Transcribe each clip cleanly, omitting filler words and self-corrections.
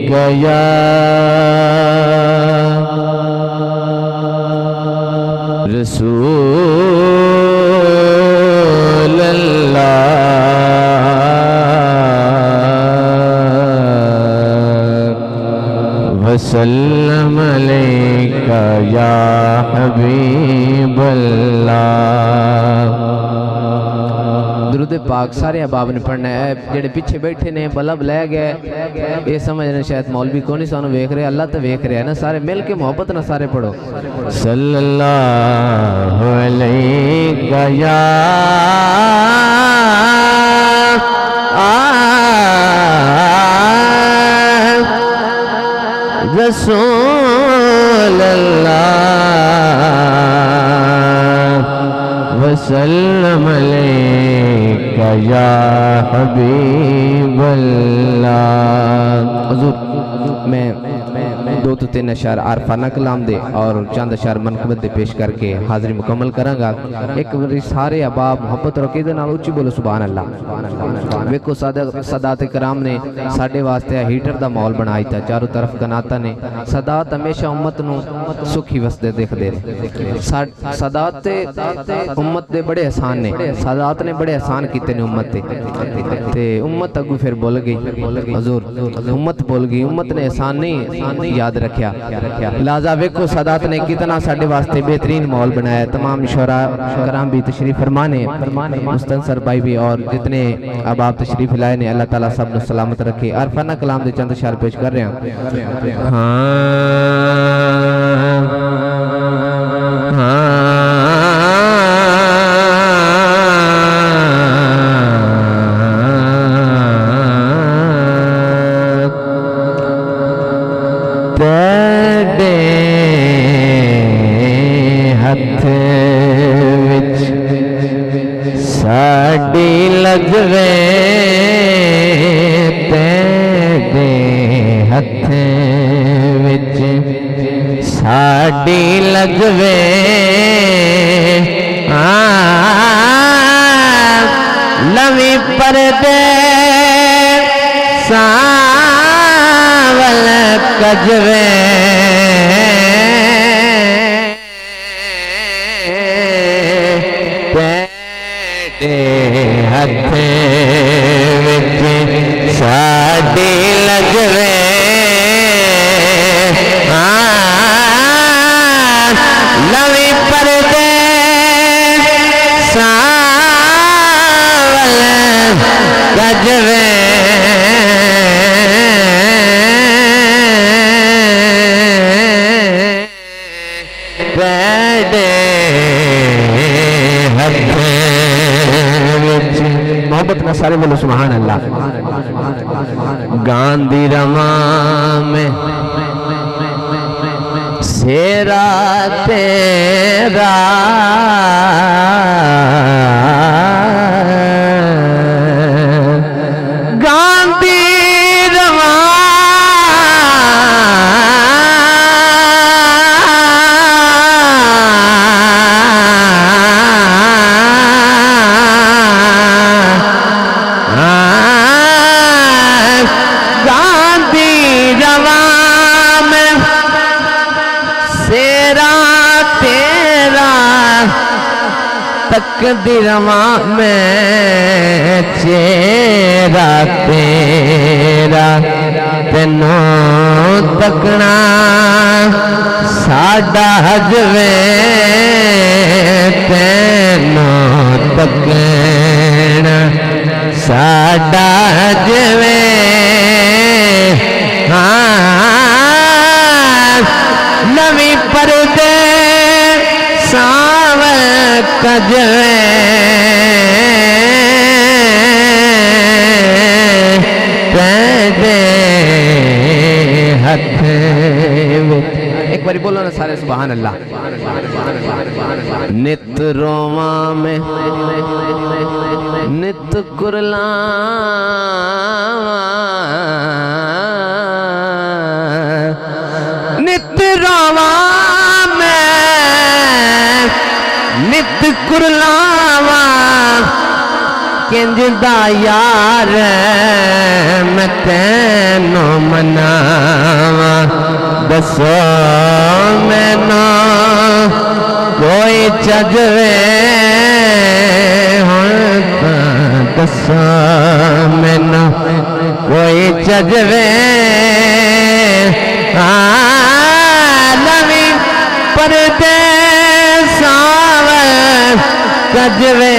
गया रसूल अल्लाह वसल्लम अलैका या हबीब अल्लाह। दुरूद पाक सारे अहबाब ने पढ़ना है। जेडे पीछे बैठे ने बलब लै गए ये समझने शायद मौलवी को नहीं सानू वेख रहे, अल्लाह तो वेख रहा है ना। सारे मिल के मोहब्बत ना सारे पढ़ो सल्लल्लाहु अलैका या रसूल अल्लाह वसल्लम अलैका या हबीब अल्लाह। हुजूर मैं 2 तो 3 अशार आरफाना कलाम दे और चंद अशार मनकबत दे पेश करके हाजिरी मुकम्मल करांगा। एक बारी सारे अहबाब मोहब्बत रखे दे नाल उच्ची बोलो सुभान अल्लाह। वेखो सदात कराम ने साडे वास्ते हीटर दा माहौल बनाया था। चारों तरफ कनाता ने सदात हमेशा उम्मत नू सुखी वसदे देखदे रहे। सदात उम्मत दे बड़े आसान ने, सदात ने बड़े आसान कीते ने उम्मत ते उम्मत अगू फिर बोल गई। हुजूर उम्मत बोल गई, उम्मत ने आसान नहीं याद रखा। लिहाजा वेखो सदात ने कितना साडे वास्ते बेहतरीन माहौल बनाया। तमाम शुरा कराम भी तशरीफ फरमाने, मुस्तनसर भाई भी और जितने अहबाब तशरीफ लाए ने अल्लाह ताला सब नू सलामत रखे। अरफाना कलाम दे चंद अशार पेश कर रहे हैं। साड़ी लगवे तेरे हथ विच साड़ी लगवे लवी परदे सावल कजवे हथ विच साड़ी लगवे लवी परदे सावल गजवे मोहब्बत ना सारे बोलो सुभान अल्लाह। गांधी रमा में सेरा तेरा गांधी रमा तकदीरमा में चेहरा तेरा तेनों तकना साडा हजवे तेनों तकना साडा हजवे नवी परदे सावल कजवे तेरे हथ एक बारी बोलो ना सारे सुभान अल्लाह। नित रोमा में नित कुरलावा नित रोमा नित कुरलावा किंजदा यार तेनू मनावा दसो मैनू कोई चजवे हुण तां दसो मैनू कोई चजवे नवी परदेसाव कजवे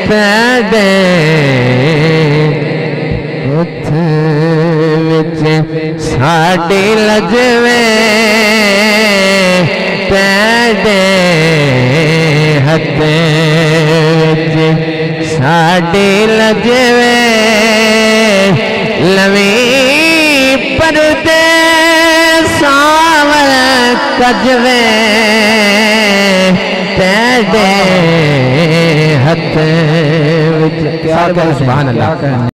तेरे उथ विच साडी लजवे तेरे हथे विच साडी लजवे लवी परदेसाव कजवे तेरे हथ विच। सुभान अल्लाह।